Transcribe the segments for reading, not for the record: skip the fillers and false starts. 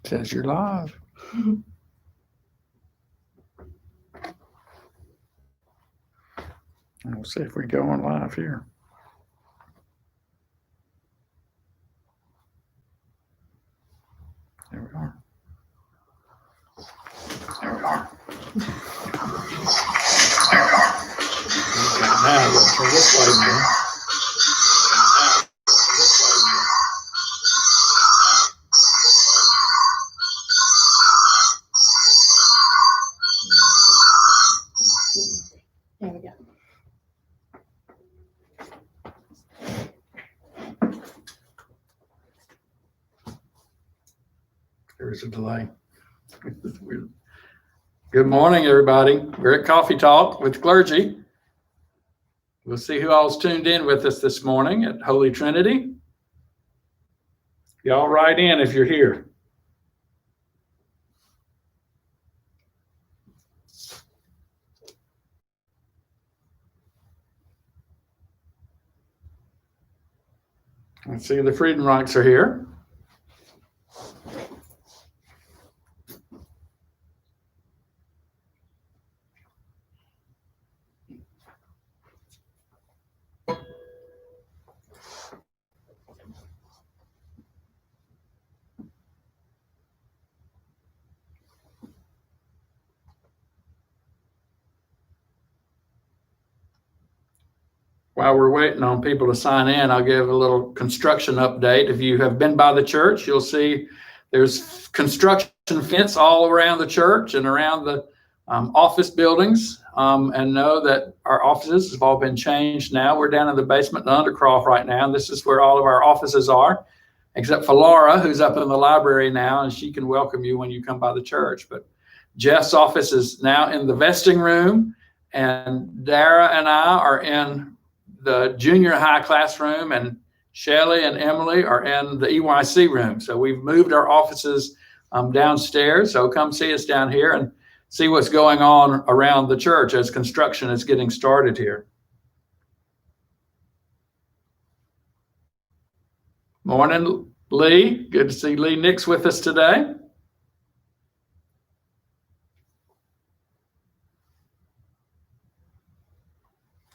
Says you're live. And we'll see if we go on live here. There we are. There we are. There we are. Okay, now we'll turn this way again. There we go. There's a delay. Good morning, everybody. We're at Coffee Talk with Clergy. We'll see who all's tuned in with us this morning at Holy Trinity. Y'all write in if you're here. Let's see, the Friedenreichs are here. While we're waiting on people to sign in, I'll give a little construction update. If you have been by the church, you'll see there's construction fence all around the church and around the office buildings, and know that our offices have all been changed now. We're down in the basement in Undercroft right now, and this is where all of our offices are, except for Laura, who's up in the library now, and she can welcome you when you come by the church. But Jeff's office is now in the vesting room, and Dara and I are in the junior high classroom, and Shelley and Emily are in the EYC room. So we've moved our offices downstairs. So come see us down here and see what's going on around the church as construction is getting started here. Morning, Lee. Good to see Lee Nix with us today.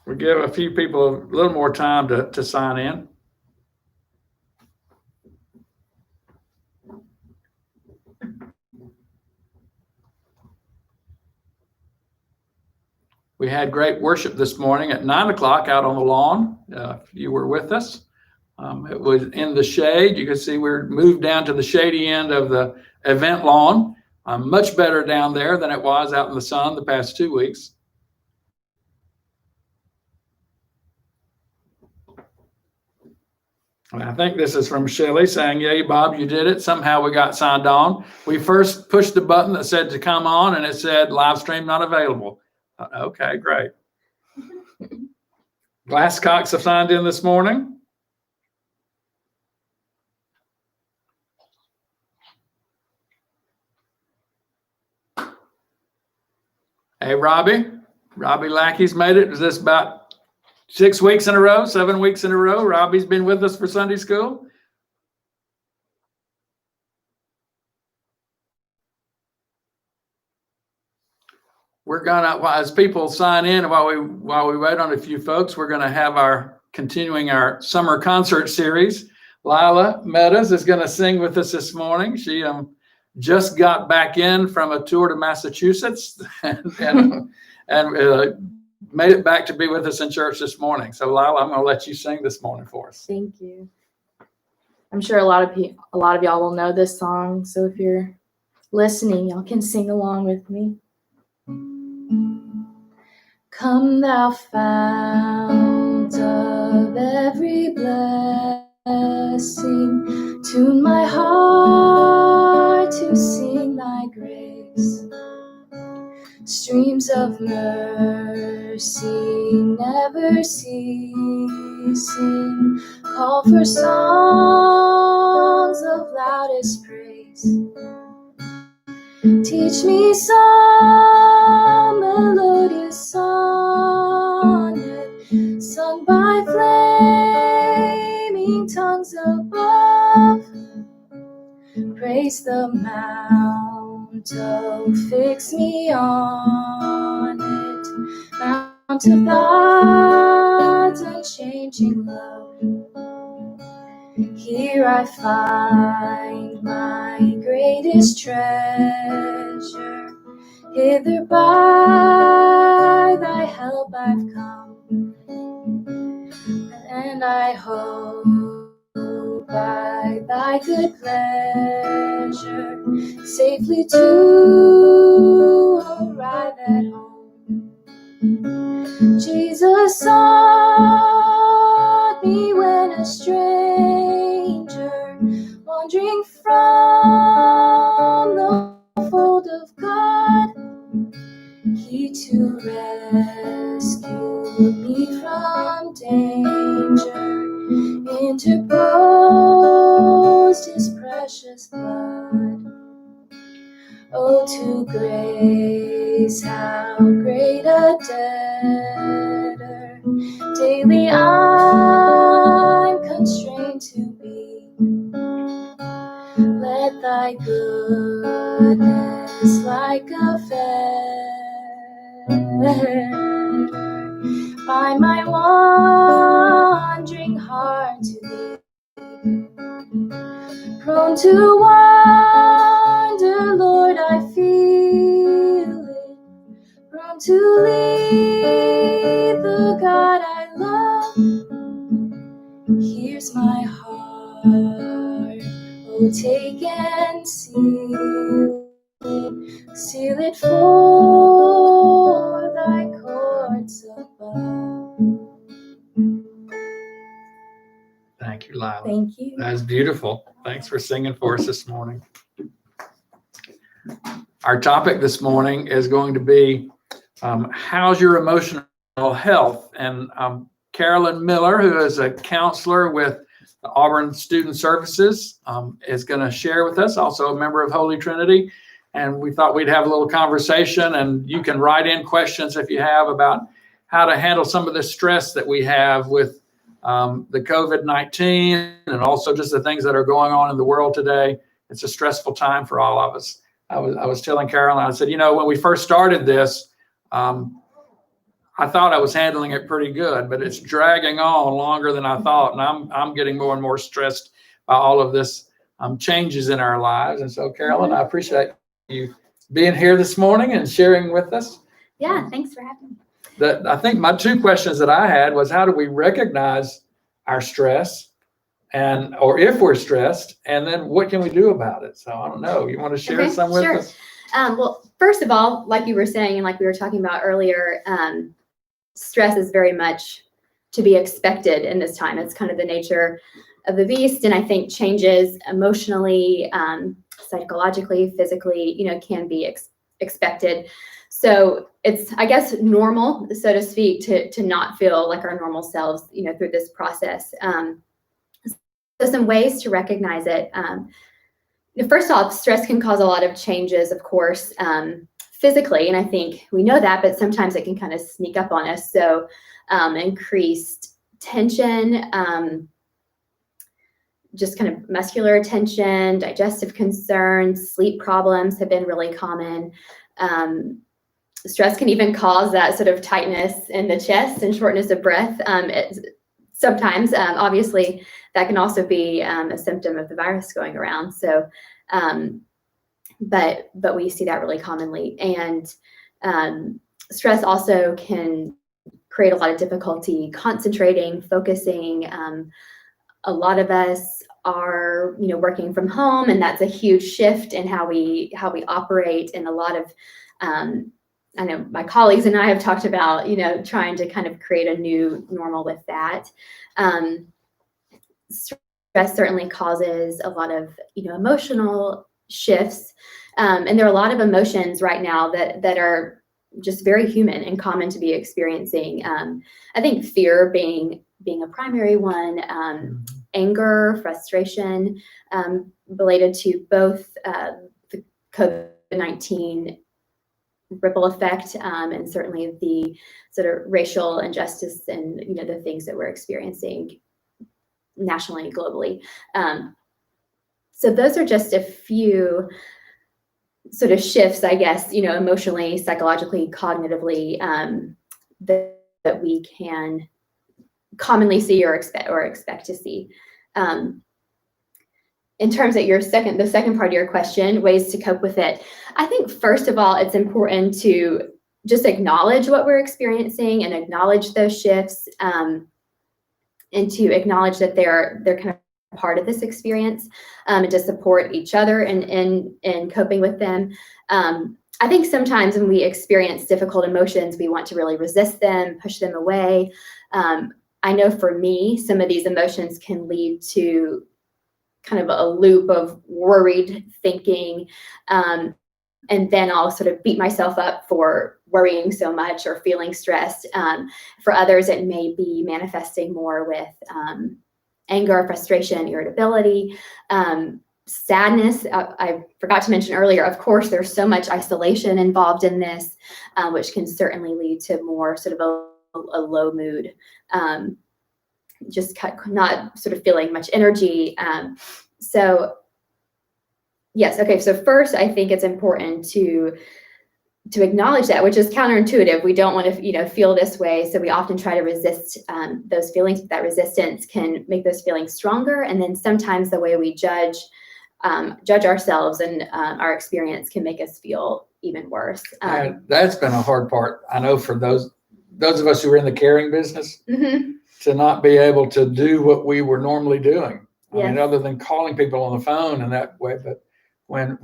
We give a few people a little more time to sign in. We had great worship this morning at 9 o'clock out on the lawn. If you were with us, it was in the shade. You can see we're moved down to the shady end of the event lawn. Much better down there than it was out in the sun the past 2 weeks. And I think this is from Shelley saying, "Yay, Bob, you did it. Somehow we got signed on. We first pushed the button that said to come on, and it said live stream not available." Okay, great. Glasscocks have signed in this morning. Hey, Robbie Lackey's made it. Is this about 6 weeks in a row, 7 weeks in a row? Robbie's been with us for Sunday school. We're gonna, as people sign in, while we wait on a few folks, we're gonna have continuing our summer concert series. Lila Meadows is gonna sing with us this morning. She just got back in from a tour to Massachusetts and made it back to be with us in church this morning. So Lila, I'm gonna let you sing this morning for us. Thank you. I'm sure a lot of y'all will know this song, so if you're listening, y'all can sing along with me. Come thou fount of every blessing, tune my heart to sing thy grace. Streams of mercy never ceasing, call for songs of loudest praise. Teach me some melodious sonnet, sung by flaming tongues above, Praise the mount, oh, fix me on it. Mount of God's unchanging love. Here I find my greatest treasure. Hither by thy help I've come, and I hope by thy good pleasure safely to arrive at home. Jesus sought me when a stranger, wandering from the fold of God. He to rescue me from danger interposed his precious blood. Oh, to grace, how great a debtor daily I'm constrained to be. Let thy goodness like a fetter bind my wandering heart to thee. Prone to wander, Lord, I feel it. Prone to leave the God I love. Here's my heart, oh, take and seal it for thy courts above. Thank you, Lila. Thank you. That's beautiful. Thanks for singing for us this morning. Our topic this morning is going to be how's your emotional health? And Carolyn Miller, who is a counselor with the Auburn Student Services, is going to share with us, also a member of Holy Trinity. And we thought we'd have a little conversation, and you can write in questions if you have about how to handle some of the stress that we have with the COVID-19 and also just the things that are going on in the world today. It's a stressful time for all of us. I was telling Carolyn, I said, when we first started this, I thought I was handling it pretty good, but it's dragging on longer than I thought. And I'm getting more and more stressed by all of this changes in our lives. And so, Carolyn, I appreciate you being here this morning and sharing with us. Yeah, thanks for having me. I think my two questions that I had was, how do we recognize our stress, or if we're stressed, and then what can we do about it? So I don't know. You want to share some with us? Well, first of all, like you were saying, and like we were talking about earlier, stress is very much to be expected in this time. It's kind of the nature of the beast, and I think changes emotionally, psychologically, physically, can be expected. So it's, I guess, normal, so to speak, to not feel like our normal selves, through this process. So some ways to recognize it. First off, stress can cause a lot of changes, of course, physically, and I think we know that, but sometimes it can kind of sneak up on us. So increased tension, just kind of muscular tension, digestive concerns, sleep problems have been really common. Stress can even cause that sort of tightness in the chest and shortness of breath. Sometimes, obviously, that can also be a symptom of the virus going around. So, but we see that really commonly. And stress also can create a lot of difficulty concentrating, focusing. A lot of us are, working from home, and that's a huge shift in how we operate. And a lot of I know my colleagues and I have talked about, trying to kind of create a new normal with that. Stress certainly causes a lot of, emotional shifts. And there are a lot of emotions right now that are just very human and common to be experiencing. I think fear being a primary one, anger, frustration, related to both the COVID-19 ripple effect, and certainly the sort of racial injustice and the things that we're experiencing nationally and globally. So those are just a few sort of shifts, I guess, emotionally, psychologically, cognitively, that we can commonly see or expect to see. In terms of the second part of your question, ways to cope with it. I think first of all, it's important to just acknowledge what we're experiencing and acknowledge those shifts, and to acknowledge that they're kind of part of this experience, and to support each other in coping with them. I think sometimes when we experience difficult emotions, we want to really resist them, push them away. I know for me, some of these emotions can lead to kind of a loop of worried thinking, and then I'll sort of beat myself up for worrying so much or feeling stressed. For others, it may be manifesting more with anger, frustration, irritability, sadness. I forgot to mention earlier, of course, there's so much isolation involved in this, which can certainly lead to more sort of a low mood, just not sort of feeling much energy. So yes, okay. So first, I think it's important to acknowledge that, which is counterintuitive. We don't want to, feel this way. So we often try to resist those feelings, but that resistance can make those feelings stronger. And then sometimes the way we judge ourselves and our experience can make us feel even worse. That's been a hard part. I know for those of us who are in the caring business, Mm-hmm. to not be able to do what we were normally doing. I Yes. mean, other than calling people on the phone and that way, but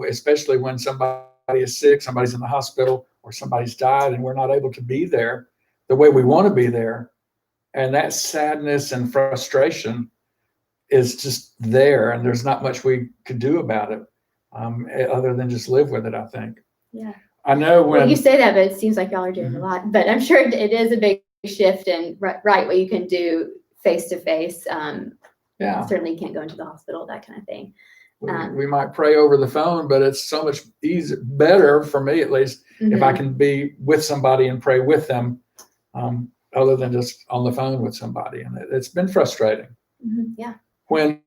especially when somebody is sick, somebody's in the hospital, or somebody's died, and we're not able to be there the way we want to be there. And that sadness and frustration is just there, and there's not much we could do about it, other than just live with it, I think. Yeah. I know Well, you say that, but it seems like y'all are doing a lot. But I'm sure it is a big shift, and right what you can do face to face. Certainly you can't go into the hospital, that kind of thing. We might pray over the phone, but it's so much better for me, at least, if I can be with somebody and pray with them, other than just on the phone with somebody. And it's been frustrating. Mm-hmm. Yeah. When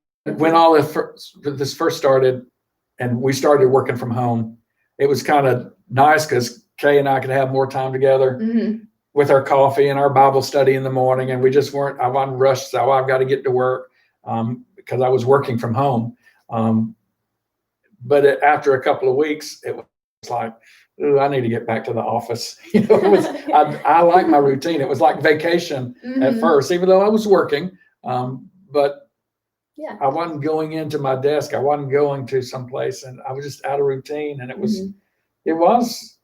all this first started and we started working from home, it was kind of nice because Kay and I could have more time together with our coffee and our Bible study in the morning. And I wasn't rushed. So I've got to get to work, because I was working from home. But after a couple of weeks, it was like, ooh, I need to get back to the office. I like my routine. It was like vacation at first, even though I was working. But yeah, I wasn't going into my desk. I wasn't going to someplace, and I was just out of routine. And it was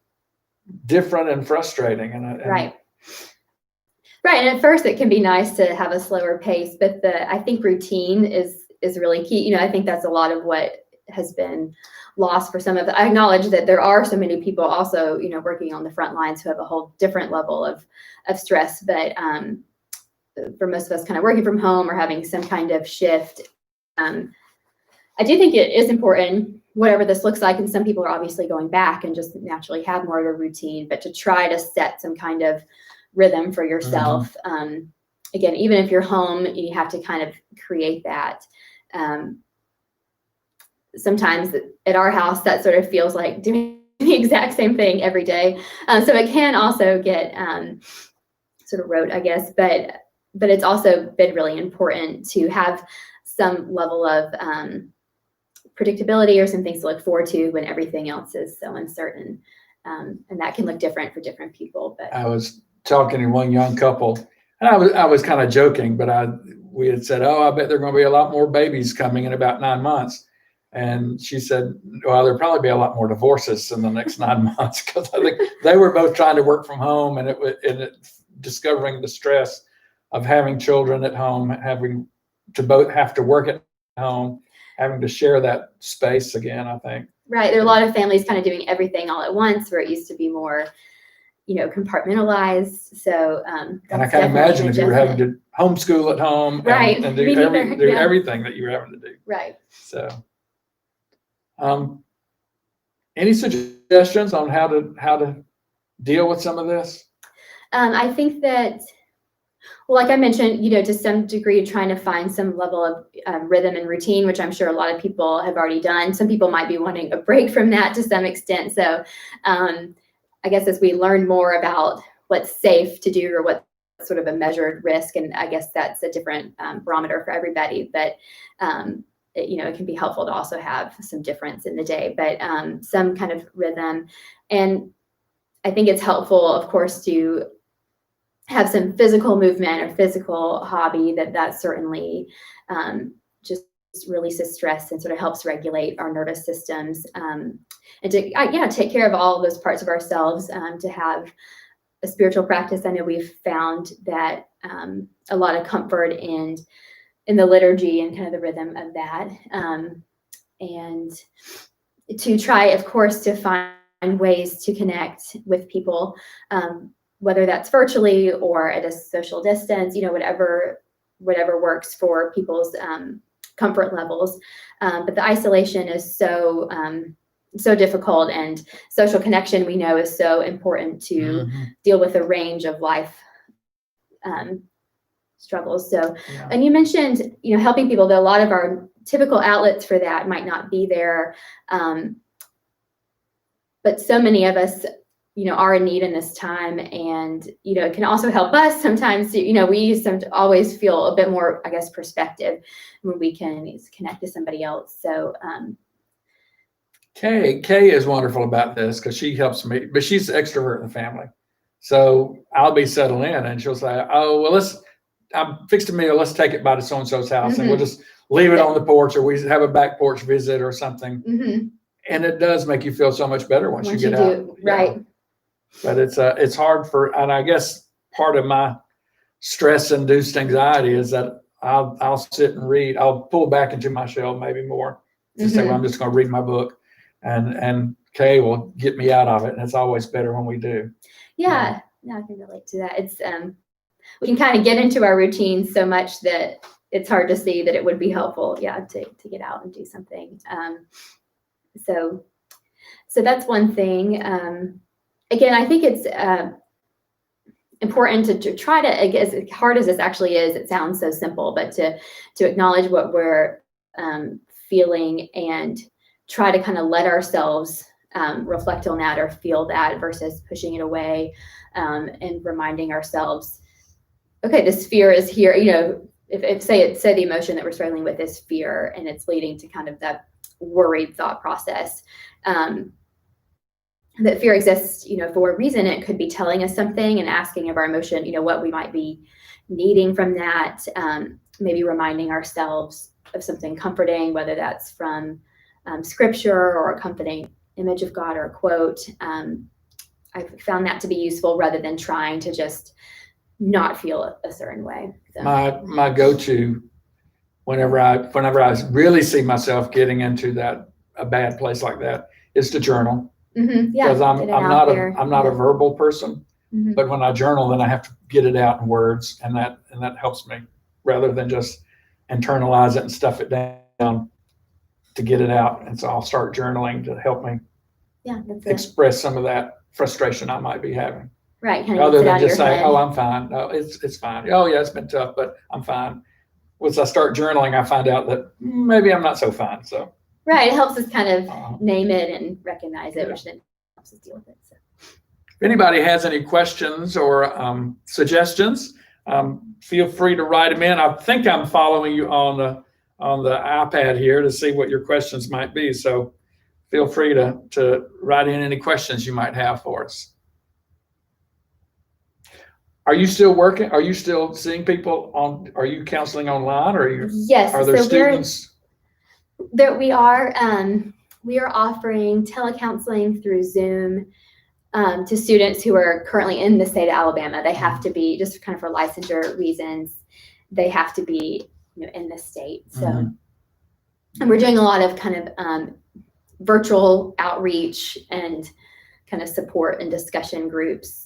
different and frustrating. Right. And at first it can be nice to have a slower pace, but I think routine is really key. I think that's a lot of what has been lost for some of I acknowledge that there are so many people also, working on the front lines who have a whole different level of stress, but for most of us kind of working from home or having some kind of shift, I do think it is important, whatever this looks like, and some people are obviously going back and just naturally have more of a routine, but to try to set some kind of rhythm for yourself. Again, even if you're home, you have to kind of create that. Sometimes at our house, that sort of feels like doing the exact same thing every day. So it can also get sort of rote, I guess, but it's also been really important to have some level of predictability or some things to look forward to when everything else is so uncertain. And that can look different for different people. But I was talking to one young couple, and I was kind of joking, but we had said, "Oh, I bet there are going to be a lot more babies coming in about 9 months." And she said, "Well, there'll probably be a lot more divorces in the next 9 months," because I think they were both trying to work from home, and discovering the stress of having children at home, having to both have to work at home, having to share that space again, I think. Right. There are a lot of families kind of doing everything all at once, where it used to be more, compartmentalized. So, and I can't imagine if you were having to homeschool at home, right, and do everything that you were having to do. Right. So, any suggestions on how to deal with some of this? I think that, Well, like I mentioned, to some degree, trying to find some level of rhythm and routine, which I'm sure a lot of people have already done. Some people might be wanting a break from that to some extent. So I guess as we learn more about what's safe to do or what sort of a measured risk, and I guess that's a different barometer for everybody, but it can be helpful to also have some difference in the day, but some kind of rhythm. And I think it's helpful, of course, to have some physical movement or physical hobby that certainly just releases stress and sort of helps regulate our nervous systems, and to take care of all of those parts of ourselves, to have a spiritual practice. I know we've found that a lot of comfort in the liturgy and kind of the rhythm of that, and to try, of course, to find ways to connect with people, whether that's virtually or at a social distance, whatever works for people's comfort levels. But the isolation is so difficult, and social connection, we know, is so important to deal with a range of life struggles. So, and you mentioned, helping people, though a lot of our typical outlets for that might not be there. But so many of us, are in need in this time, and, it can also help us sometimes, we use them to always feel a bit more, I guess, perspective when we can connect to somebody else. So, Kay is wonderful about this because she helps me, but she's the extrovert in the family. So I'll be settled in and she'll say, oh, well, I'm fixed a meal. Let's take it by to so-and-so's house and we'll just leave it on the porch, or we have a back porch visit or something. And it does make you feel so much better once you get out. Right. But it's hard and I guess part of my stress-induced anxiety is that I'll sit and read. I'll pull back into my shell maybe more to say, well, I'm just going to read my book, and Kay will get me out of it. And it's always better when we do. Yeah, I can relate to that. It's we can kind of get into our routine so much that it's hard to see that it would be helpful, to get out and do something. So that's one thing. Again, I think it's important to try to, as hard as this actually is, it sounds so simple, but to acknowledge what we're feeling and try to kind of let ourselves reflect on that or feel that versus pushing it away, and reminding ourselves, okay, this fear is here. If say the emotion that we're struggling with is fear, and it's leading to kind of that worried thought process, that fear exists, for a reason. It could be telling us something and asking of our emotion, what we might be needing from that, maybe reminding ourselves of something comforting, whether that's from scripture or a comforting image of God or a quote. I've found that to be useful rather than trying to just not feel a certain way. So. My go-to whenever I really see myself getting into a bad place like that is to journal. Because I'm not a verbal person, but when I journal, then I have to get it out in words, and that helps me rather than just internalize it and stuff it down to get it out. And so I'll start journaling to help me express some of that frustration I might be having. Right. Rather than just saying, oh, I'm fine. No, it's fine. Oh yeah, it's been tough, but I'm fine. Once I start journaling, I find out that maybe I'm not so fine. So. Right. It helps us kind of name it and recognize it, which then helps us deal with it. So. If anybody has any questions or suggestions, feel free to write them in. I think I'm following you on the iPad here to see what your questions might be. So feel free to write in any questions you might have for us. Are you still working? Are you still seeing people are you counseling online, or are there students? That we are offering telecounseling through Zoom to students who are currently in the state of Alabama. They have to be, just kind of for licensure reasons, they have to be in the state. So, and we're doing a lot of kind of virtual outreach and kind of support and discussion groups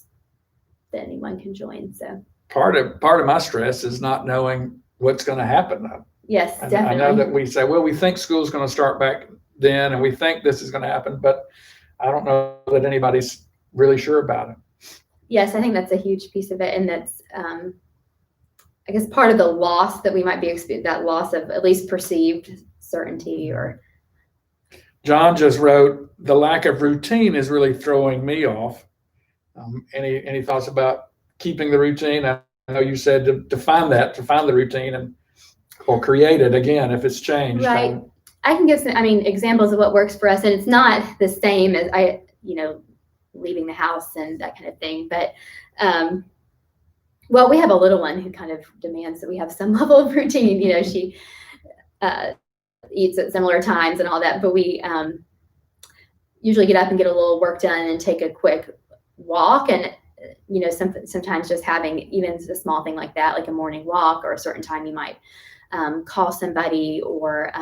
that anyone can join. So part of my stress is not knowing what's going to happen though. Yes, definitely. I know that we say, well, we think school's going to start back then, and we think this is going to happen, but I don't know that anybody's really sure about it. Yes, I think that's a huge piece of it, and that's I guess part of the loss that we might be experiencing, that loss of at least perceived certainty. Or John just wrote, the lack of routine is really throwing me off. Any thoughts about keeping the routine? I know you said to find the routine and or create it again if it's changed. right. I can give some, examples of what works for us, and it's not the same as leaving the house and that kind of thing. But, well, we have a little one who kind of demands that we have some level of routine. She eats at similar times and all that, but we usually get up and get a little work done and take a quick walk. And, sometimes just having even a small thing like that, like a morning walk or a certain time you might call somebody, or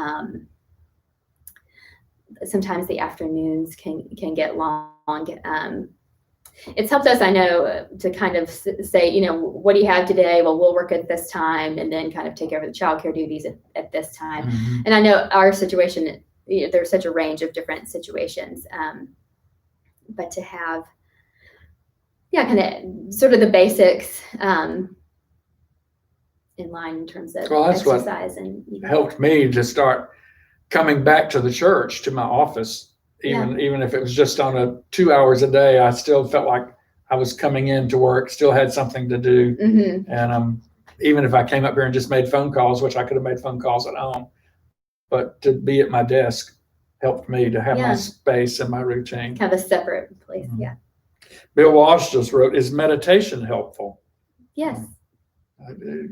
sometimes the afternoons can get long. It's helped us, I know, to kind of say, what do you have today? Well, we'll work at this time, and then kind of take over the childcare duties at this time. Mm-hmm. And I know our situation, there's such a range of different situations, but to have, kind of sort of the basics in line in terms of exercise. And helped me to start coming back to the church, to my office. Even if it was just on 2 hours a day, I still felt like I was coming in to work, still had something to do. Mm-hmm. And even if I came up here and just made phone calls, which I could have made phone calls at home, but to be at my desk helped me to have my space and my routine. Kind of a separate place. Mm-hmm. Yeah. Bill Walsh just wrote, is meditation helpful? Yes.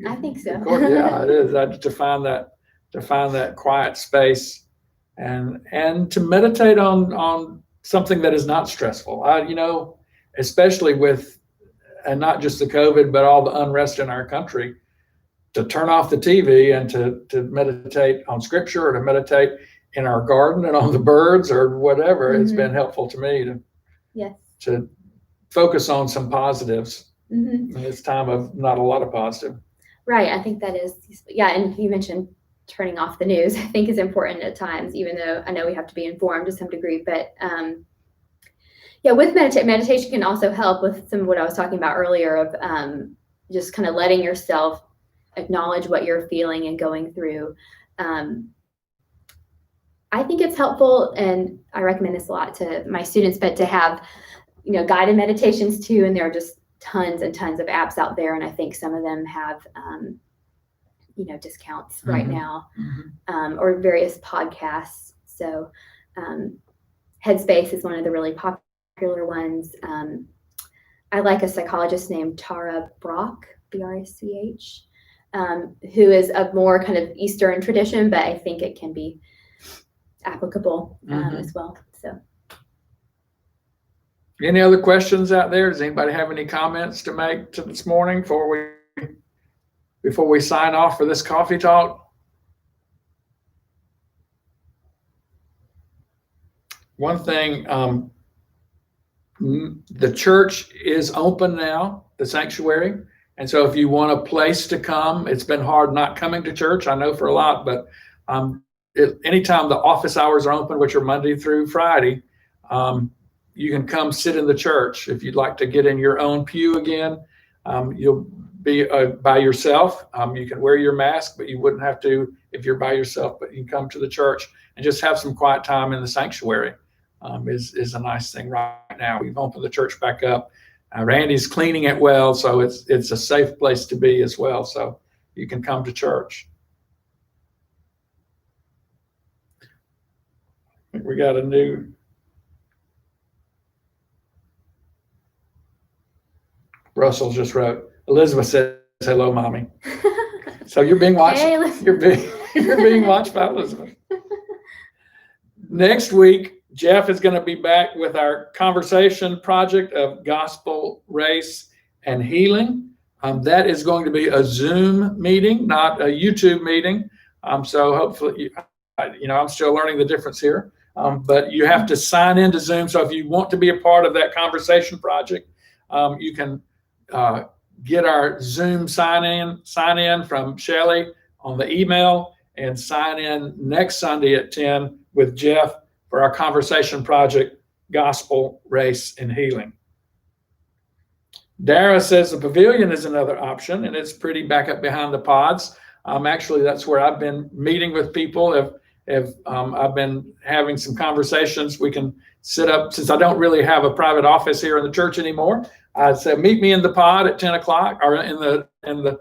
I think so. Of course, yeah, it is. To find that quiet space and to meditate on something that is not stressful. Especially with, and not just the COVID, but all the unrest in our country, to turn off the TV and to meditate on scripture, or to meditate in our garden and on the birds or whatever. Mm-hmm. It's been helpful to me to focus on some positives in this time of not a lot of positive. Right. I think that is, and you mentioned turning off the news, I think is important at times, even though I know we have to be informed to some degree. But with meditation can also help with some of what I was talking about earlier of just kind of letting yourself acknowledge what you're feeling and going through. I think it's helpful, and I recommend this a lot to my students, but to have, guided meditations too. And there are just tons and tons of apps out there. And I think some of them have, discounts right now, or various podcasts. So Headspace is one of the really popular ones. I like a psychologist named Tara Brach, B-R-A-C-H, who is of more kind of Eastern tradition, but I think it can be applicable as well. So, any other questions out there? Does anybody have any comments to make to this morning before we sign off for this coffee talk? One thing, the church is open now, the sanctuary. And so if you want a place to come, it's been hard not coming to church, I know for a lot, but anytime the office hours are open, which are Monday through Friday, you can come sit in the church. If you'd like to get in your own pew again, you'll be by yourself. You can wear your mask, but you wouldn't have to if you're by yourself, but you can come to the church and just have some quiet time in the sanctuary. Is a nice thing right now. We've opened the church back up. Randy's cleaning it well, so it's a safe place to be as well. So you can come to church. I think we got a new. Russell just wrote, Elizabeth says, hello, mommy. So you're being watched. Hey, you're being watched by Elizabeth. Next week, Jeff is going to be back with our conversation project of gospel, race, and healing. That is going to be a Zoom meeting, not a YouTube meeting. So hopefully, I'm still learning the difference here. But you have to sign into Zoom. So if you want to be a part of that conversation project, you can get our Zoom sign in from Shelley on the email, and sign in next Sunday at 10 with Jeff for our conversation project, Gospel, Race, and Healing. Dara says the pavilion is another option, and it's pretty back up behind the pods. Actually, that's where I've been meeting with people. I've been having some conversations. We can sit up, since I don't really have a private office here in the church anymore. I said, meet me in the pod at 10 o'clock, or in the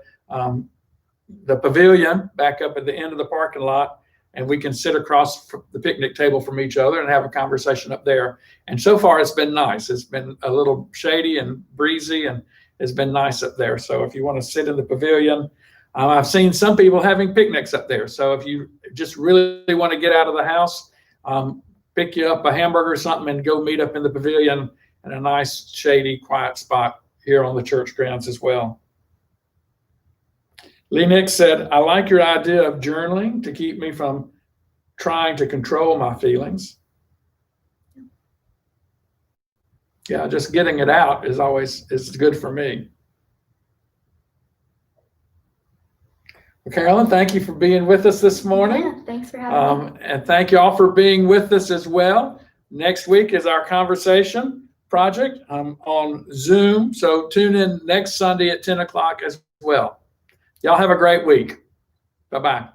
pavilion back up at the end of the parking lot, and we can sit across the picnic table from each other and have a conversation up there. And so far, it's been nice. It's been a little shady and breezy, and it's been nice up there. So if you want to sit in the pavilion, I've seen some people having picnics up there. So if you just really want to get out of the house, pick you up a hamburger or something and go meet up in the pavilion in a nice, shady, quiet spot here on the church grounds as well. Lee Nick said, I like your idea of journaling to keep me from trying to control my feelings. Yeah, just getting it out is good for me. Well, Carolyn, thank you for being with us this morning. Yeah, thanks for having me. And thank you all for being with us as well. Next week is our conversation project on Zoom. So tune in next Sunday at 10 o'clock as well. Y'all have a great week. Bye-bye.